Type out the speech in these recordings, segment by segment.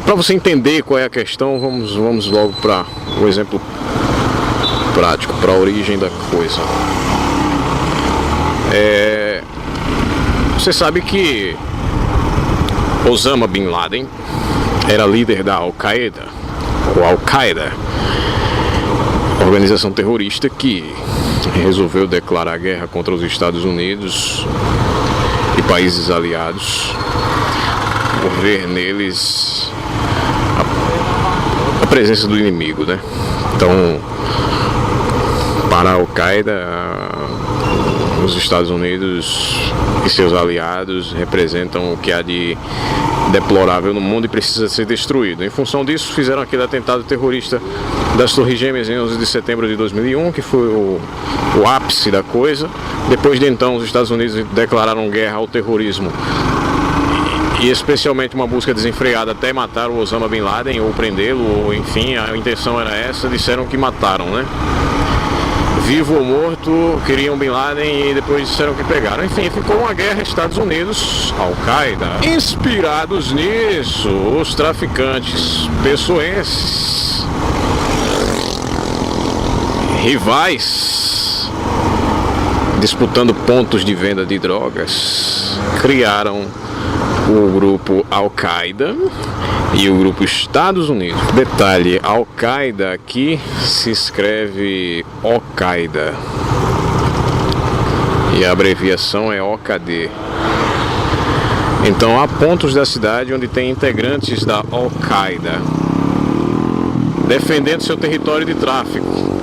Para você entender qual é a questão, vamos logo para o exemplo prático, para a origem da coisa. Você sabe que Osama Bin Laden era líder da Al-Qaeda, ou Al-Qaeda, organização terrorista que resolveu declarar guerra contra os Estados Unidos e países aliados por ver neles a presença do inimigo, né? Então, para a Al-Qaeda, os Estados Unidos e seus aliados representam o que há de deplorável no mundo e precisa ser destruído. Em função disso, fizeram aquele atentado terrorista das Torres Gêmeas em 11 de setembro de 2001, que foi o ápice da coisa. Depois de então, os Estados Unidos declararam guerra ao terrorismo e especialmente uma busca desenfreada até matar o Osama Bin Laden ou prendê-lo, ou enfim, a intenção era essa. Disseram que mataram, né? Vivo ou morto, queriam Bin Laden e depois disseram que pegaram. Enfim, ficou uma guerra Estados Unidos, Al-Qaeda. Inspirados nisso, os traficantes pessoenses, rivais, disputando pontos de venda de drogas, criaram o grupo Al-Qaeda e o grupo Estados Unidos. Detalhe, Al-Qaeda aqui se escreve Al-Qaeda e a abreviação é OKD. Então há pontos da cidade onde tem integrantes da Al-Qaeda defendendo seu território de tráfico.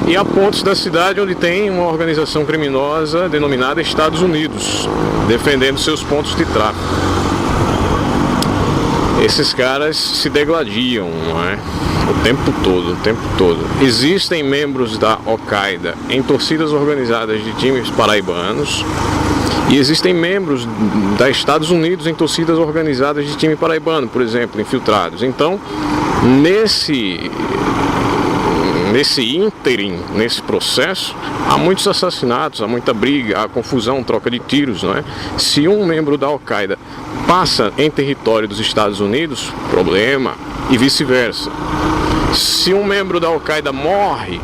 E há pontos da cidade onde tem uma organização criminosa denominada Estados Unidos defendendo seus pontos de tráfico. Esses caras se degladiam, não é? O tempo todo. Existem membros da Al-Qaeda em torcidas organizadas de times paraibanos e existem membros da Estados Unidos em torcidas organizadas de time paraibano, por exemplo, infiltrados. Então, nesse ínterim, nesse processo, há muitos assassinatos, há muita briga, há confusão, troca de tiros, não é? Se um membro da Al-Qaeda passa em território dos Estados Unidos, problema, e vice-versa. Se um membro da Al-Qaeda morre,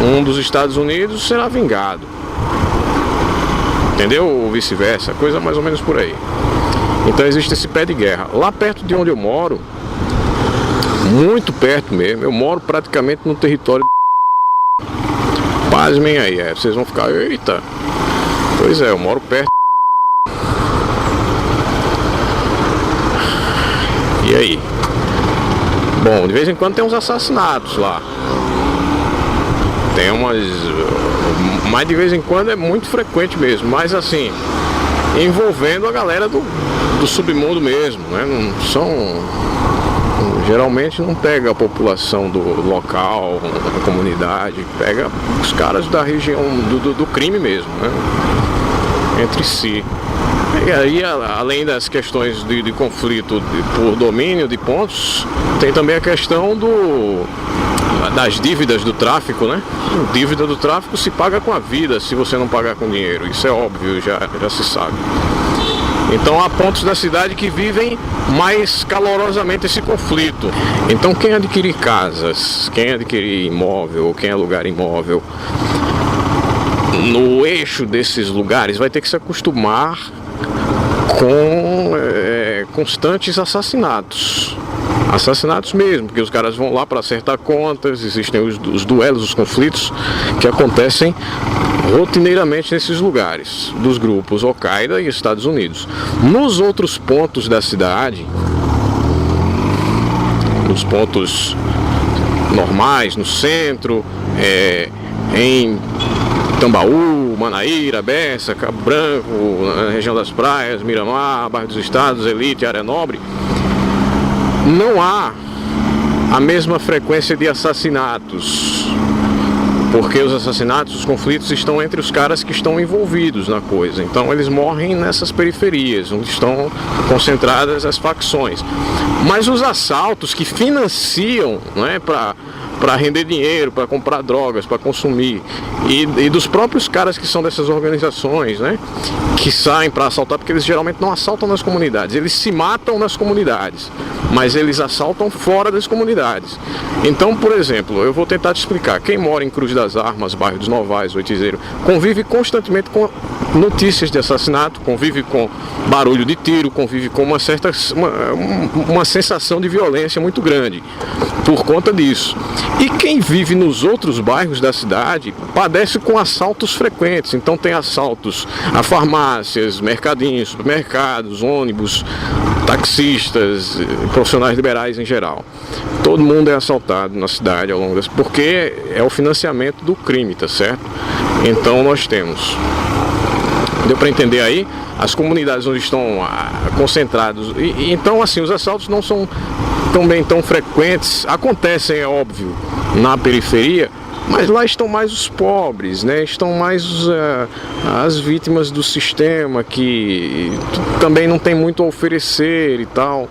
um dos Estados Unidos será vingado. Entendeu? Ou vice-versa, coisa mais ou menos por aí. Então existe esse pé de guerra. Lá perto de onde eu moro, muito perto mesmo, eu moro praticamente no território. Pasmem aí, vocês vão ficar, eita. Pois é, eu moro perto. E aí? Bom, de vez em quando tem uns assassinatos lá. Tem umas... Mas de vez em quando é muito frequente mesmo. Mas assim, envolvendo a galera do submundo mesmo, né? Não são... Geralmente não pega a população do local, da comunidade. Pega os caras da região do crime mesmo, né? Entre si. E aí, além das questões de conflito por domínio de pontos, tem também a questão das dívidas do tráfico, né? A dívida do tráfico se paga com a vida se você não pagar com dinheiro. Isso é óbvio, já se sabe. Então há pontos da cidade que vivem mais calorosamente esse conflito. Então quem adquirir casas, quem adquirir imóvel, ou quem alugar imóvel no eixo desses lugares vai ter que se acostumar com constantes assassinatos mesmo, porque os caras vão lá para acertar contas. Existem os duelos, os conflitos que acontecem rotineiramente nesses lugares dos grupos Al-Qaeda e Estados Unidos. Nos outros pontos da cidade, nos pontos normais, no centro, em Tambaú, Manaíra, Bessa, Cabo Branco, na região das praias, Miramar, Bairro dos Estados, Elite, Área Nobre, não há a mesma frequência de assassinatos, porque os assassinatos, os conflitos estão entre os caras que estão envolvidos na coisa. Então eles morrem nessas periferias, onde estão concentradas as facções. Mas os assaltos que financiam, não é, para para render dinheiro, para comprar drogas, para consumir, e dos próprios caras que são dessas organizações, né, que saem para assaltar, porque eles geralmente não assaltam nas comunidades, eles se matam nas comunidades, mas eles assaltam fora das comunidades. Então, por exemplo, eu vou tentar te explicar. Quem mora em Cruz das Armas, bairro dos Novais, Oitizeiro, convive constantemente com notícias de assassinato, convive com barulho de tiro, convive com uma sensação de violência muito grande por conta disso. E quem vive nos outros bairros da cidade padece com assaltos frequentes. Então tem assaltos a farmácias, mercadinhos, supermercados, ônibus, taxistas, profissionais liberais em geral. Todo mundo é assaltado na cidade ao longo das... porque é o financiamento do crime, tá certo? Então nós temos... Deu para entender aí? As comunidades onde estão concentrados. Então, assim, os assaltos não são também tão frequentes. Acontecem, é óbvio, na periferia, mas lá estão mais os pobres, né? Estão mais as vítimas do sistema, que também não tem muito a oferecer e tal,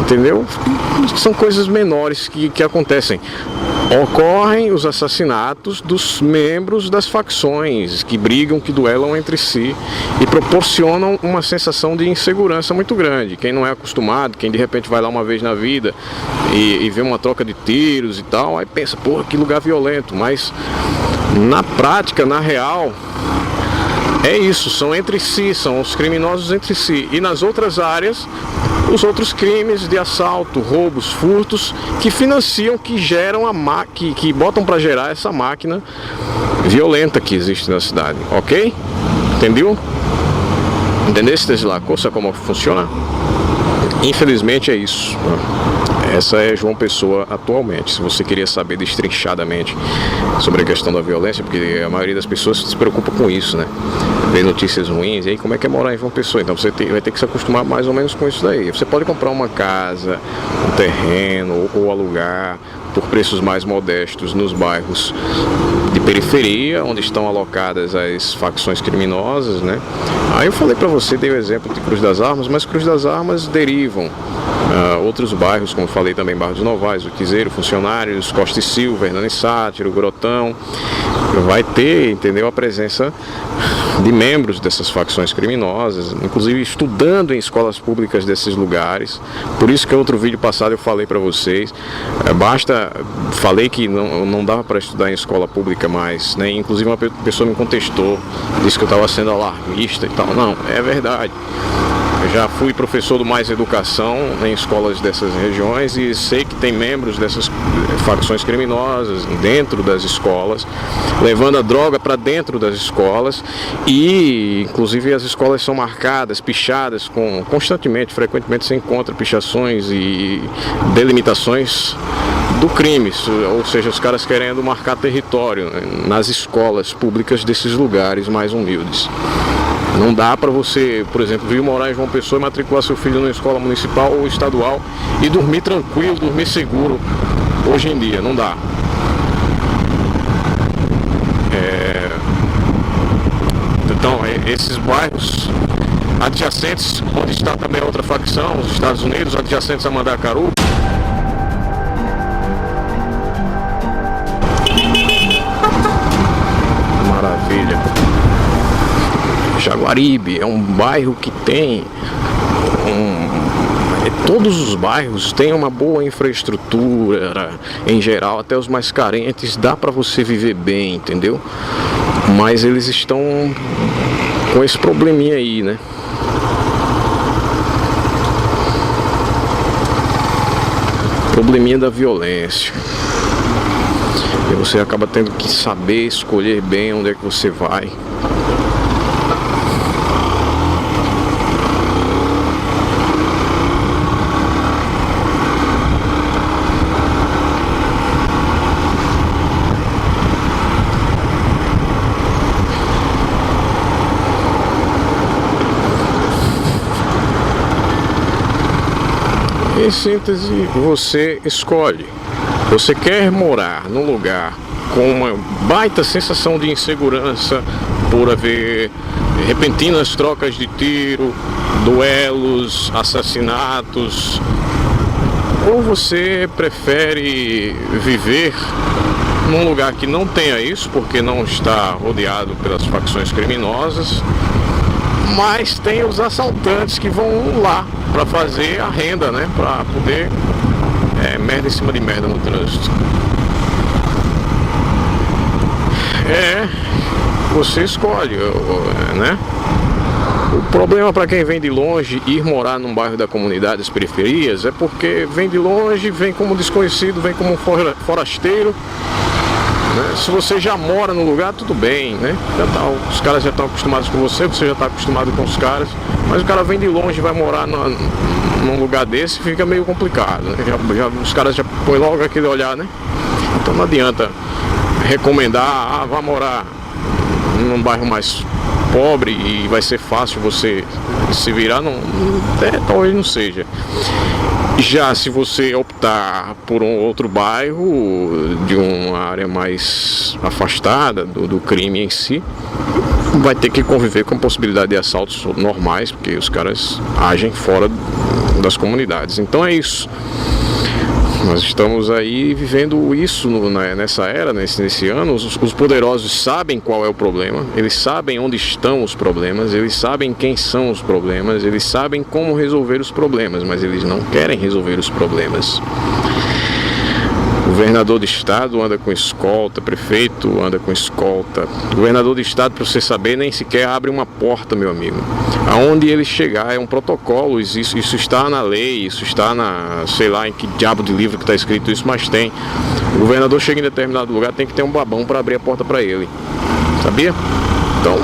entendeu? São coisas menores que acontecem. Ocorrem os assassinatos dos membros das facções que brigam, que duelam entre si e proporcionam uma sensação de insegurança muito grande. Quem não é acostumado, quem de repente vai lá uma vez na vida e vê uma troca de tiros e tal, aí pensa, porra, que lugar violento. Mas na prática, na real, é isso, são entre si, são os criminosos entre si. E nas outras áreas, os outros crimes de assalto, roubos, furtos, que financiam, que geram que botam para gerar essa máquina violenta que existe na cidade, ok? Entendeu? Entendeste, Tesla? Sabe como funciona? Infelizmente é isso. Essa é João Pessoa atualmente. Se você queria saber destrinchadamente sobre a questão da violência, porque a maioria das pessoas se preocupa com isso, né? Vê notícias ruins, e aí como é que é morar em João Pessoa? Então você vai ter que se acostumar mais ou menos com isso daí. Você pode comprar uma casa, um terreno ou alugar por preços mais modestos nos bairros de periferia, onde estão alocadas as facções criminosas, né? Aí eu falei pra você, dei o exemplo de Cruz das Armas, mas Cruz das Armas derivam outros bairros, como falei também, Barra dos Novais, Oitizeiro, Funcionários, Costa e Silva, Hernani Sátiro, Grotão. Vai ter, entendeu, a presença de membros dessas facções criminosas, inclusive estudando em escolas públicas desses lugares. Por isso que outro vídeo passado eu falei para vocês, falei que não dava para estudar em escola pública mais, né? Inclusive uma pessoa me contestou, disse que eu estava sendo alarmista e tal. Não, é verdade. Eu já fui professor do Mais Educação em escolas dessas regiões e sei que tem membros dessas facções criminosas dentro das escolas, levando a droga para dentro das escolas, e inclusive as escolas são marcadas, pichadas, constantemente, frequentemente se encontra pichações e delimitações do crime, ou seja, os caras querendo marcar território, né, nas escolas públicas desses lugares mais humildes. Não dá para você, por exemplo, vir morar em João Pessoa e matricular seu filho numa escola municipal ou estadual e dormir tranquilo, dormir seguro hoje em dia. Não dá. Então, esses bairros adjacentes, onde está também outra facção, os Estados Unidos, adjacentes a Mandacaru. Maravilha. Jaguaribe é um bairro que tem todos os bairros têm uma boa infraestrutura em geral, até os mais carentes dá para você viver bem, entendeu? Mas eles estão com esse probleminha aí, né? Probleminha da violência. E você acaba tendo que saber escolher bem onde é que você vai. Em síntese, você escolhe. Você quer morar num lugar com uma baita sensação de insegurança por haver repentinas trocas de tiro, duelos, assassinatos, ou você prefere viver num lugar que não tenha isso, porque não está rodeado pelas facções criminosas, mas tem os assaltantes que vão lá para fazer a renda, né? Para poder merda em cima de merda no trânsito. Você escolhe, né? O problema para quem vem de longe ir morar num bairro da comunidade, das periferias, é porque vem de longe, vem como desconhecido, vem como forasteiro, né? Se você já mora no lugar, tudo bem, né? Os caras já estão acostumados com você, você já está acostumado com os caras, mas o cara vem de longe e vai morar num lugar desse, fica meio complicado, né? Os caras já põem logo aquele olhar, né? Então não adianta recomendar, vá morar num bairro mais pobre e vai ser fácil você se virar, talvez não seja. Já se você optar por um outro bairro, de uma área mais afastada do crime em si, vai ter que conviver com a possibilidade de assaltos normais, porque os caras agem fora das comunidades. Então é isso. Nós estamos aí vivendo isso nessa era, nesse ano. Os poderosos sabem qual é o problema, eles sabem onde estão os problemas, eles sabem quem são os problemas, eles sabem como resolver os problemas, mas eles não querem resolver os problemas. O governador do estado anda com escolta, prefeito anda com escolta. O governador do estado, para você saber, nem sequer abre uma porta, meu amigo. Aonde ele chegar é um protocolo, isso está na lei, isso está sei lá em que diabo de livro que está escrito isso, mas tem. O governador chega em determinado lugar, tem que ter um babão para abrir a porta para ele. Sabia? Então,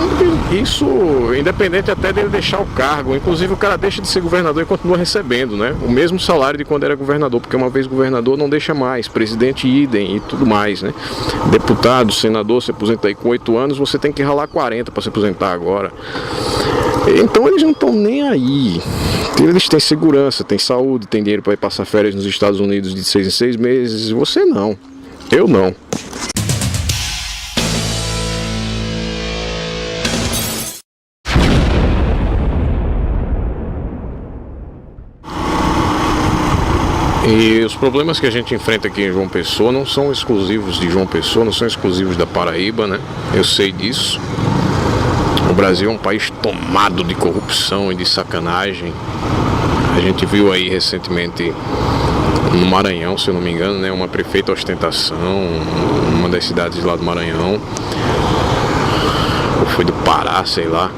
isso, independente até dele deixar o cargo, inclusive o cara deixa de ser governador e continua recebendo, né? O mesmo salário de quando era governador, porque uma vez governador não deixa mais, presidente idem e tudo mais, né? Deputado, senador, se aposenta aí com 8 anos, você tem que ralar 40 para se aposentar agora. Então eles não estão nem aí. Eles têm segurança, têm saúde, têm dinheiro para ir passar férias nos Estados Unidos de 6 em 6 meses, você não. Eu não. E os problemas que a gente enfrenta aqui em João Pessoa não são exclusivos de João Pessoa, não são exclusivos da Paraíba, né? Eu sei disso. O Brasil é um país tomado de corrupção e de sacanagem. A gente viu aí recentemente no Maranhão, se eu não me engano, né? Uma prefeita ostentação, uma das cidades lá do Maranhão, ou foi do Pará, sei lá.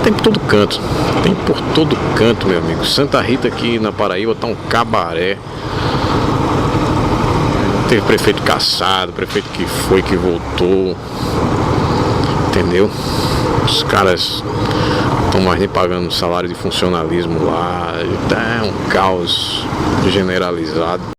Tem por todo canto, meu amigo. Santa Rita aqui na Paraíba tá um cabaré. Teve prefeito caçado, prefeito que foi, que voltou. Entendeu? Os caras estão mais nem pagando salário de funcionalismo lá. É um caos generalizado.